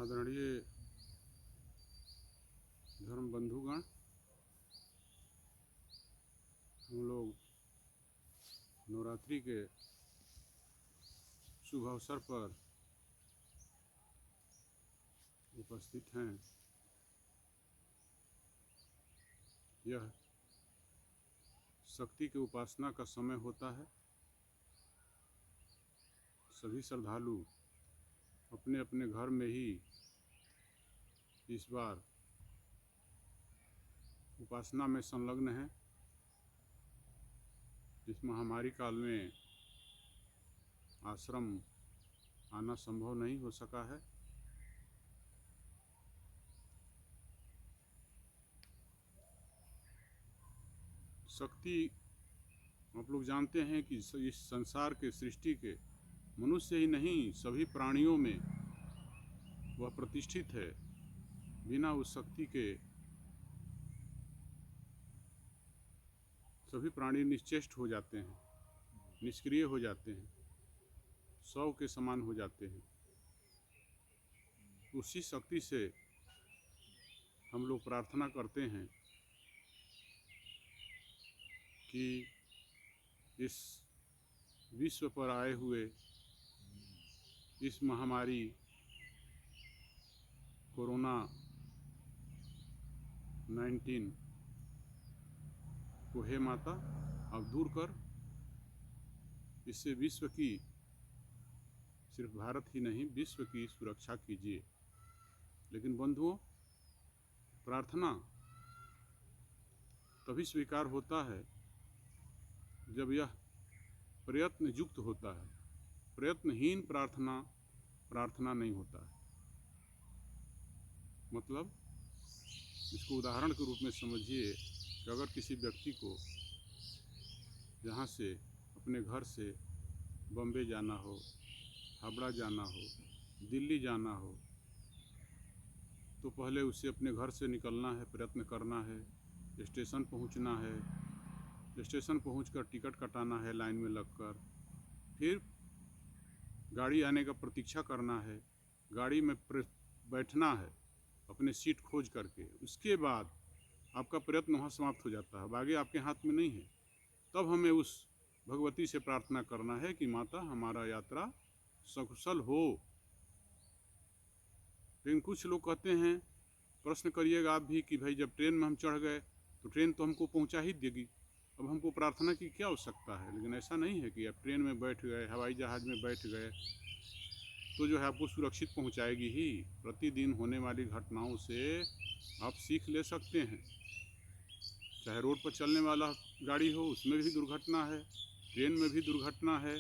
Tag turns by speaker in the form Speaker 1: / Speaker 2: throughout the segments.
Speaker 1: आदरणीय धर्म बंधुगण, हम लोग नवरात्रि के शुभ अवसर पर उपस्थित हैं। यह शक्ति के उपासना का समय होता है। सभी श्रद्धालु अपने अपने घर में ही इस बार उपासना में संलग्न हैं। इस महामारी काल में आश्रम आना संभव नहीं हो सका है। शक्ति आप लोग जानते हैं कि इस संसार के सृष्टि के मनुष्य ही नहीं, सभी प्राणियों में वह प्रतिष्ठित है। बिना उस शक्ति के सभी प्राणी निश्चेष्ट हो जाते हैं, निष्क्रिय हो जाते हैं, शव के समान हो जाते हैं। उसी शक्ति से हम लोग प्रार्थना करते हैं कि इस विश्व पर आए हुए इस महामारी कोरोना 19 को हे माता अब दूर कर, इससे विश्व की, सिर्फ भारत ही नहीं विश्व की सुरक्षा कीजिए। लेकिन बंधुओं, प्रार्थना तभी स्वीकार होता है जब यह प्रयत्न युक्त होता है। प्रयत्नहीन प्रार्थना प्रार्थना नहीं होता है। मतलब इसको उदाहरण के रूप में समझिए कि अगर किसी व्यक्ति को यहाँ से अपने घर से बम्बे जाना हो, हावड़ा जाना हो, दिल्ली जाना हो, तो पहले उसे अपने घर से निकलना है, प्रयत्न करना है, स्टेशन पहुँचना है, स्टेशन पहुँचकर टिकट कटाना है लाइन में लगकर, फिर गाड़ी आने का प्रतीक्षा करना है, गाड़ी में बैठना है अपने सीट खोज करके। उसके बाद आपका प्रयत्न वहाँ समाप्त हो जाता है, अब आगे आपके हाथ में नहीं है। तब हमें उस भगवती से प्रार्थना करना है कि माता हमारा यात्रा सकुशल हो। लेकिन कुछ लोग कहते हैं, प्रश्न करिएगा आप भी कि भाई जब ट्रेन में हम चढ़ गए तो ट्रेन तो हमको पहुंचा ही देगी, अब हमको प्रार्थना की क्या आवश्यकता है। लेकिन ऐसा नहीं है कि आप ट्रेन में बैठ गए, हवाई जहाज़ में बैठ गए तो जो है आपको सुरक्षित पहुंचाएगी ही। प्रतिदिन होने वाली घटनाओं से आप सीख ले सकते हैं। चाहे रोड पर चलने वाला गाड़ी हो, उसमें भी दुर्घटना है, ट्रेन में भी दुर्घटना है,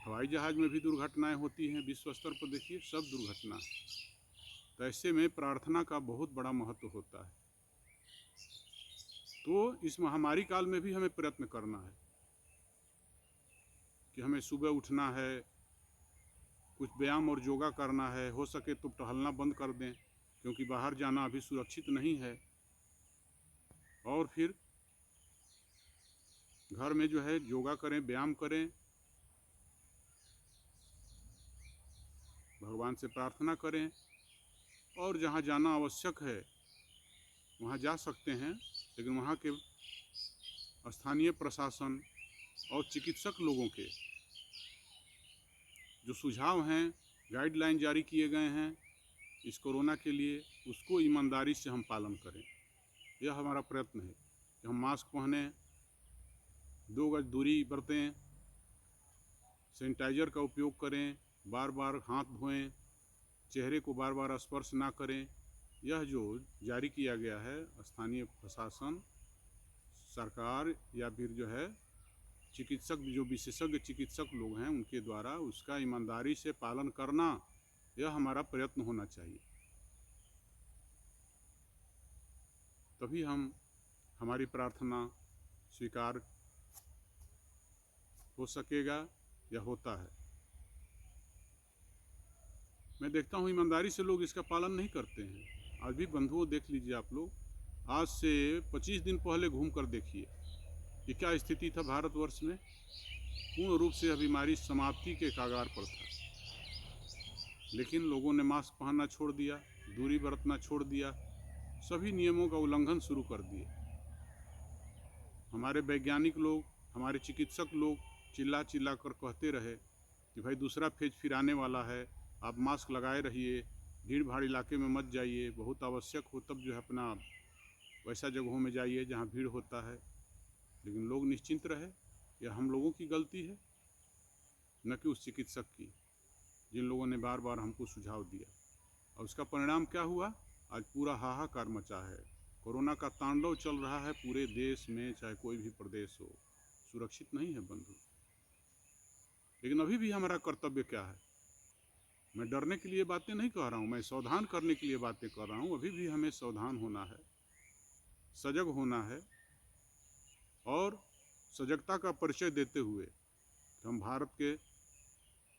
Speaker 1: हवाई जहाज़ में भी दुर्घटनाएं होती हैं। विश्व स्तर पर देखिए सब दुर्घटना है। तो ऐसे में प्रार्थना का बहुत बड़ा महत्व होता है। तो इस महामारी काल में भी हमें प्रयत्न करना है कि हमें सुबह उठना है, कुछ व्यायाम और योगा करना है, हो सके तो टहलना बंद कर दें क्योंकि बाहर जाना अभी सुरक्षित नहीं है। और फिर घर में जो है योगा करें, व्यायाम करें, भगवान से प्रार्थना करें, और जहाँ जाना आवश्यक है वहाँ जा सकते हैं। लेकिन वहाँ के स्थानीय प्रशासन और चिकित्सक लोगों के जो सुझाव हैं, गाइडलाइन जारी किए गए हैं इस कोरोना के लिए, उसको ईमानदारी से हम पालन करें। यह हमारा प्रयत्न है कि हम मास्क पहनें, 2 गज दूरी बरतें, सैनिटाइज़र का उपयोग करें, बार बार हाथ धोएं, चेहरे को बार बार स्पर्श ना करें। यह जो जारी किया गया है स्थानीय प्रशासन, सरकार या फिर जो है चिकित्सक, जो विशेषज्ञ चिकित्सक लोग हैं उनके द्वारा, उसका ईमानदारी से पालन करना, यह हमारा प्रयत्न होना चाहिए। तभी हमारी प्रार्थना स्वीकार हो सकेगा या होता है। मैं देखता हूँ ईमानदारी से लोग इसका पालन नहीं करते हैं। आज भी बंधुओं देख लीजिए आप लोग, आज से 25 दिन पहले घूम कर देखिए कि क्या स्थिति था भारतवर्ष में। पूर्ण रूप से यह बीमारी समाप्ति के कगार पर था। लेकिन लोगों ने मास्क पहनना छोड़ दिया, दूरी बरतना छोड़ दिया, सभी नियमों का उल्लंघन शुरू कर दिए। हमारे वैज्ञानिक लोग, हमारे चिकित्सक लोग चिल्ला चिल्ला कर कहते रहे कि भाई दूसरा फेज फिर आने वाला है, आप मास्क लगाए रहिए, भीड़ भाड़ इलाके में मत जाइए, बहुत आवश्यक हो तब जो है अपना वैसा जगहों में जाइए जहाँ भीड़ होता है। लेकिन लोग निश्चिंत रहे। यह हम लोगों की गलती है, न कि उस चिकित्सक की, जिन लोगों ने बार बार हमको सुझाव दिया। और उसका परिणाम क्या हुआ? आज पूरा हाहाकार मचा है। कोरोना का तांडव चल रहा है पूरे देश में, चाहे कोई भी प्रदेश हो। सुरक्षित नहीं है बंधु। लेकिन अभी भी हमारा कर्तव्य क्या है? मैं डरने के लिए बातें नहीं कह रहा हूँ, मैं सावधान करने के लिए बातें कर रहा हूँ। अभी भी हमें सावधान होना है, सजग होना है, और सजगता का परिचय देते हुए कि हम भारत के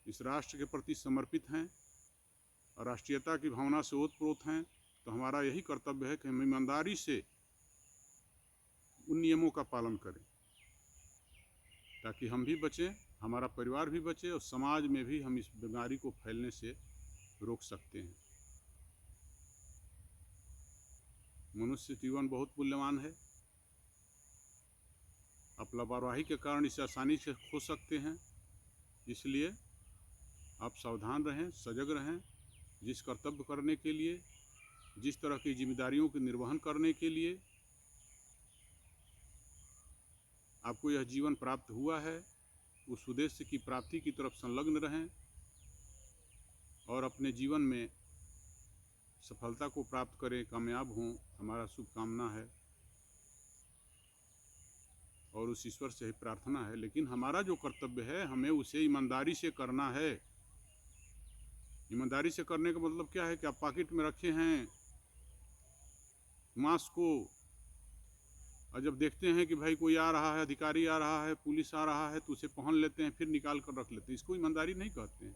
Speaker 1: इस राष्ट्र के प्रति समर्पित हैं और राष्ट्रीयता की भावना से ओतप्रोत हैं, तो हमारा यही कर्तव्य है कि हम ईमानदारी से उन नियमों का पालन करें, ताकि हम भी बचें, हमारा परिवार भी बचे और समाज में भी हम इस बीमारी को फैलने से रोक सकते हैं। मनुष्य जीवन बहुत मूल्यवान है। आप लापरवाही के कारण इसे आसानी से खो सकते हैं। इसलिए आप सावधान रहें, सजग रहें। जिस कर्तव्य करने के लिए, जिस तरह की जिम्मेदारियों के निर्वहन करने के लिए आपको यह जीवन प्राप्त हुआ है, उस उद्देश्य की प्राप्ति की तरफ संलग्न रहें और अपने जीवन में सफलता को प्राप्त करें, कामयाब हों, हमारा शुभकामना है और उस ईश्वर से ही प्रार्थना है। लेकिन हमारा जो कर्तव्य है, हमें उसे ईमानदारी से करना है। ईमानदारी से करने का मतलब क्या है कि आप पॉकेट में रखे हैं मास्क को, और जब देखते हैं कि भाई कोई आ रहा है, अधिकारी आ रहा है, पुलिस आ रहा है, तो उसे पहन लेते हैं, फिर निकाल कर रख लेते हैं। इसको ईमानदारी नहीं कहते हैं।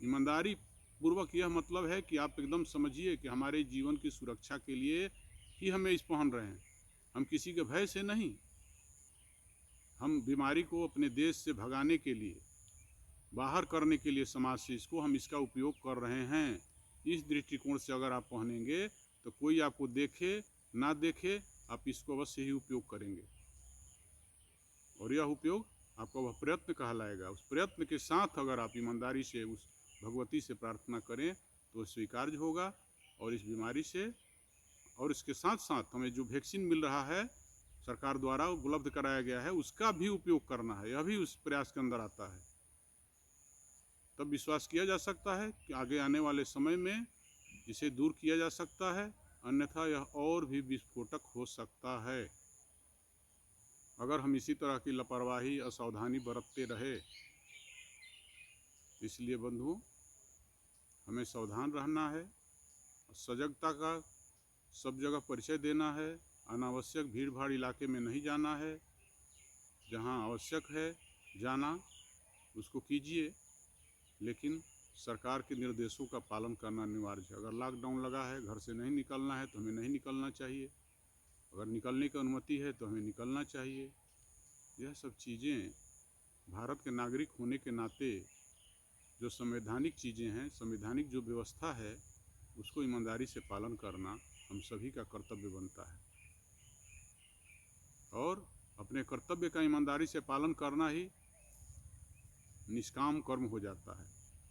Speaker 1: ईमानदारी पूर्वक यह मतलब है कि आप एकदम समझिए कि हमारे जीवन की सुरक्षा के लिए ही हमें इस पहन रहे हैं, हम किसी के भय से नहीं। हम बीमारी को अपने देश से भगाने के लिए, बाहर करने के लिए समाज से इसको हम इसका उपयोग कर रहे हैं। इस दृष्टिकोण से अगर आप पहनेंगे तो कोई आपको देखे ना देखे, आप इसको अवश्य ही उपयोग करेंगे, और यह उपयोग आपका वह प्रयत्न कहलाएगा। उस प्रयत्न के साथ अगर आप ईमानदारी से उस भगवती से प्रार्थना करें तो स्वीकार्य होगा। और इस बीमारी से, और इसके साथ साथ हमें जो वैक्सीन मिल रहा है, सरकार द्वारा उपलब्ध कराया गया है, उसका भी उपयोग करना है। यह भी उस प्रयास के अंदर आता है। तब विश्वास किया जा सकता है कि आगे आने वाले समय में इसे दूर किया जा सकता है, अन्यथा यह और भी विस्फोटक हो सकता है अगर हम इसी तरह की लापरवाही, असावधानी बरतते रहे। इसलिए बंधुओं, हमें सावधान रहना है, सजगता का सब जगह परिचय देना है, अनावश्यक भीड़ भाड़ इलाके में नहीं जाना है, जहां आवश्यक है जाना उसको कीजिए, लेकिन सरकार के निर्देशों का पालन करना अनिवार्य है। अगर लॉकडाउन लगा है, घर से नहीं निकलना है तो हमें नहीं निकलना चाहिए, अगर निकलने की अनुमति है तो हमें निकलना चाहिए। यह सब चीज़ें भारत के नागरिक होने के नाते जो संवैधानिक चीज़ें हैं, संवैधानिक जो व्यवस्था है, उसको ईमानदारी से पालन करना हम सभी का कर्तव्य बनता है। और अपने कर्तव्य का ईमानदारी से पालन करना ही निष्काम कर्म हो जाता है,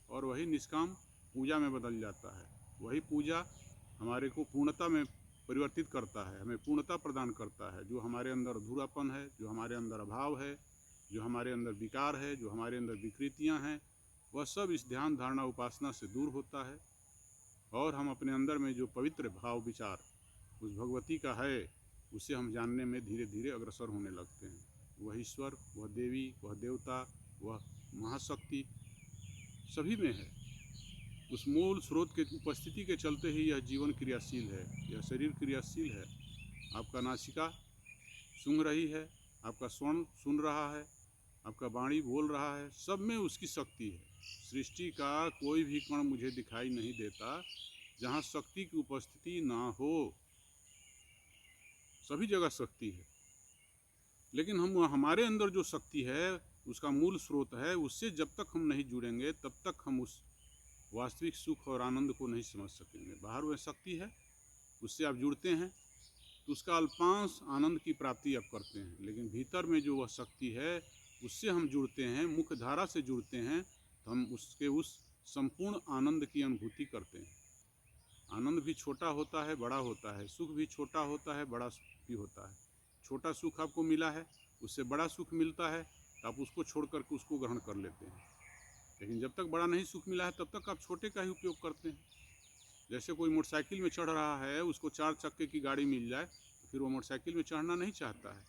Speaker 1: और वही निष्काम पूजा में बदल जाता है। वही पूजा हमारे को पूर्णता में परिवर्तित करता है, हमें पूर्णता प्रदान करता है। जो हमारे अंदर अधूरापन है, जो हमारे अंदर अभाव है, जो हमारे अंदर विकार है, जो हमारे अंदर विकृतियां हैं, वह सब इस ध्यान धारणा उपासना से दूर होता है। और हम अपने अंदर में जो पवित्र भाव विचार उस भगवती का है, उसे हम जानने में धीरे धीरे अग्रसर होने लगते हैं। वह ईश्वर, वह देवी, वह देवता, वह महाशक्ति सभी में है। उस मूल स्रोत के उपस्थिति के चलते ही यह जीवन क्रियाशील है, यह शरीर क्रियाशील है। आपका नासिका सूंघ रही है, आपका स्वर्ण सुन रहा है, आपका वाणी बोल रहा है, सब में उसकी शक्ति है। सृष्टि का कोई भी कण मुझे दिखाई नहीं देता जहाँ शक्ति की उपस्थिति ना हो। सभी जगह शक्ति है, लेकिन हमारे अंदर जो शक्ति है, उसका मूल स्रोत है, उससे जब तक हम नहीं जुड़ेंगे तब तक हम उस वास्तविक सुख और आनंद को नहीं समझ सकेंगे। बाहर वह शक्ति है, उससे आप जुड़ते हैं तो उसका अल्पांश आनंद की प्राप्ति आप करते हैं, लेकिन भीतर में जो वह शक्ति है उससे हम जुड़ते हैं, मुख्य धारा से जुड़ते हैं, तो हम उसके उस संपूर्ण आनंद की अनुभूति करते हैं। आनंद भी छोटा होता है, बड़ा होता है, सुख भी छोटा होता है, बड़ा सुख भी होता है। छोटा सुख आपको मिला है, उससे बड़ा सुख मिलता है तो आप उसको छोड़ करके उसको ग्रहण कर लेते हैं, लेकिन जब तक बड़ा नहीं सुख मिला है तब तक आप छोटे का ही उपयोग करते हैं। जैसे कोई मोटरसाइकिल में चढ़ रहा है, उसको 4 चक्के की गाड़ी मिल जाए तो फिर वो मोटरसाइकिल में चढ़ना नहीं चाहता है,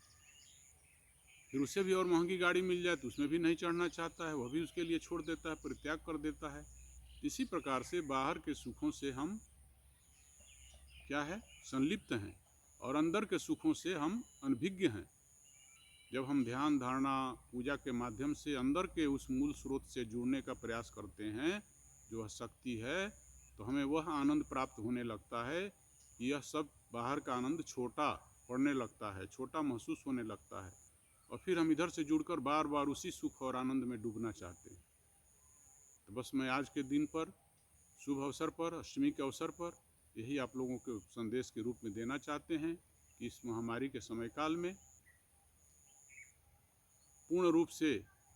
Speaker 1: फिर उससे भी और महंगी गाड़ी मिल जाए तो उसमें भी नहीं चढ़ना चाहता है, वह भी उसके लिए छोड़ देता है, परित्याग कर देता है। इसी प्रकार से बाहर के सुखों से हम क्या है, संलिप्त हैं, और अंदर के सुखों से हम अनभिज्ञ हैं। जब हम ध्यान, धारणा, पूजा के माध्यम से अंदर के उस मूल स्रोत से जुड़ने का प्रयास करते हैं, जो वह शक्ति है, तो हमें वह आनंद प्राप्त होने लगता है कि यह सब बाहर का आनंद छोटा पड़ने लगता है, छोटा महसूस होने लगता है, और फिर हम इधर से जुड़कर बार बार उसी सुख और आनंद में डूबना चाहते हैं। तो बस मैं आज के दिन पर, शुभ अवसर पर, अष्टमी के अवसर पर यही आप लोगों के संदेश के रूप में देना चाहते हैं कि इस महामारी के समय काल में पूर्ण रूप से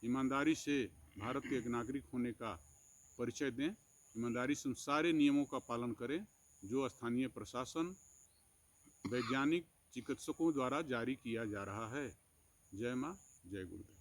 Speaker 1: ईमानदारी से भारत के एक नागरिक होने का परिचय दें, ईमानदारी से उन सारे नियमों का पालन करें जो स्थानीय प्रशासन, वैज्ञानिक, चिकित्सकों द्वारा जारी किया जा रहा है। जय माँ, जय गुरुदेव।